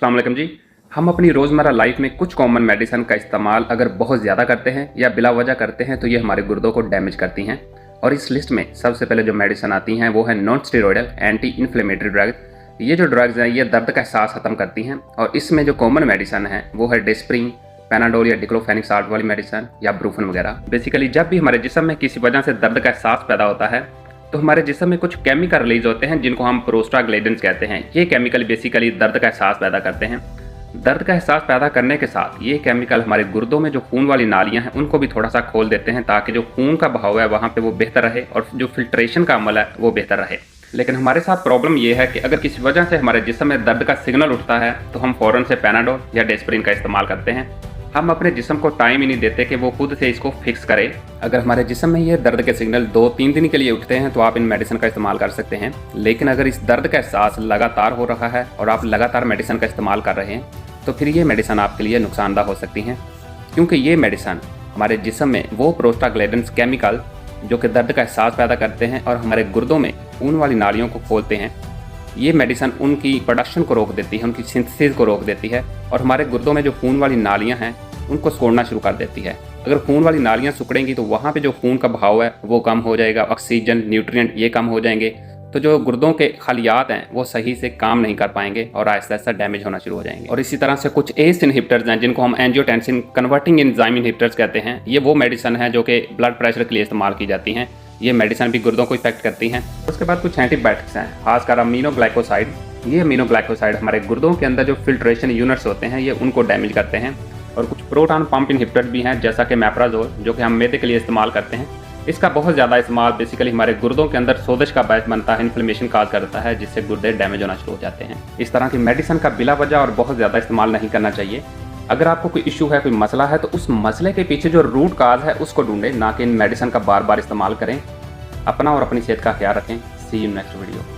अस्सलाम वालेकुम जी। हम अपनी रोज़मर्रा लाइफ में कुछ कॉमन मेडिसिन का इस्तेमाल अगर बहुत ज़्यादा करते हैं या बिला वजह करते हैं तो ये हमारे गुर्दों को डैमेज करती हैं। और इस लिस्ट में सबसे पहले जो मेडिसिन आती हैं वो है non steroidal anti inflammatory drug. ये जो ड्रग्स हैं ये दर्द का एहसास ख़त्म करती हैं और इसमें जो कॉमन मेडिसिन है वो है डिस्प्रिन, पैनाडोल या डिक्लोफेनिक साल्ट वाली मेडिसिन या ब्रूफन वगैरह। बेसिकली जब भी हमारे जिस्म में किसी वजह से दर्द का एहसास पैदा होता है तो हमारे जिस्म में कुछ केमिकल रिलीज होते हैं जिनको हम प्रोस्टाग्लैंडिन्स कहते हैं। ये केमिकल बेसिकली दर्द का एहसास पैदा करते हैं। दर्द का एहसास पैदा करने के साथ ये केमिकल हमारे गुर्दों में जो खून वाली नालियां हैं उनको भी थोड़ा सा खोल देते हैं ताकि जो खून का बहाव है वहाँ पे वो बेहतर रहे और जो फिल्ट्रेशन का अमल है वो बेहतर रहे। लेकिन हमारे साथ प्रॉब्लम ये है कि अगर किसी वजह से हमारे जिस्म में दर्द का सिग्नल उठता है तो हम फ़ौरन से पैनाडोल या डिस्प्रिन का इस्तेमाल करते हैं। हम अपने जिस्म को टाइम ही नहीं देते कि वो खुद से इसको फिक्स करे। अगर हमारे जिस्म में ये दर्द के सिग्नल 2-3 दिन के लिए उठते हैं तो आप इन मेडिसिन का इस्तेमाल कर सकते हैं। लेकिन अगर इस दर्द का एहसास लगातार हो रहा है और आप लगातार मेडिसिन का इस्तेमाल कर रहे हैं तो फिर ये मेडिसिन आपके लिए नुकसानदायक हो सकती हैं, क्योंकि ये मेडिसिन हमारे जिस्म में वो प्रोस्टाग्लैंडिन्स केमिकल जो कि दर्द का एहसास पैदा करते हैं और हमारे गुर्दों में खून वाली नालियों को खोलते हैं, ये मेडिसिन उनकी प्रोडक्शन को रोक देती है, उनकी सिंथेसिस को रोक देती है और हमारे गुर्दों में जो खून वाली नालियाँ हैं उनको सिकुड़ना शुरू कर देती है। अगर खून वाली नालियाँ सिकुड़ेंगी तो वहाँ पे जो खून का बहाव है वो कम हो जाएगा, ऑक्सीजन, न्यूट्रिएंट ये कम हो जाएंगे, तो जो गुर्दों के खलियात हैं वो सही से काम नहीं कर पाएंगे और आहिस्ता आहिस्ता डैमेज होना शुरू हो जाएंगे। और इसी तरह से कुछ एस इनहिबिटर्स हैं जिनको हम एंजियोटेंसिन कन्वर्टिंग एंजाइम इनहिबिटर्स कहते हैं। ये वो मेडिसिन है जो कि ब्लड प्रेशर के लिए इस्तेमाल की जाती हैं। ये मेडिसिन भी गुर्दों को इफेक्ट करती हैं। उसके बाद कुछ एंटीबायोटिक्स हैं, खासकर अमीनोग्लाइकोसाइड। ये अमीनोग्लाइकोसाइड हमारे गुर्दों के अंदर जो फिल्ट्रेशन यूनिट्स होते हैं ये उनको डैमेज करते हैं। और कुछ प्रोटॉन पंप इनहिबिटर भी हैं जैसा कि मैप्राजोल जो कि हम मैदे के लिए इस्तेमाल करते हैं। इसका बहुत ज़्यादा इस्तेमाल बेसिकली हमारे गुर्दों के अंदर सोजिश का बायस बनता है, इन्फ्लेमेशन काज करता है जिससे गुर्दे डैमेज होना शुरू हो जाते हैं। इस तरह की मेडिसिन का बिला वजह और बहुत ज़्यादा इस्तेमाल नहीं करना चाहिए। अगर आपको कोई इशू है, कोई मसला है तो उस मसले के पीछे जो रूट काज है उसको ढूंढें, ना कि इन मेडिसिन का बार बार इस्तेमाल करें। अपना और अपनी सेहत का ख्याल रखें। सी यू नेक्स्ट वीडियो।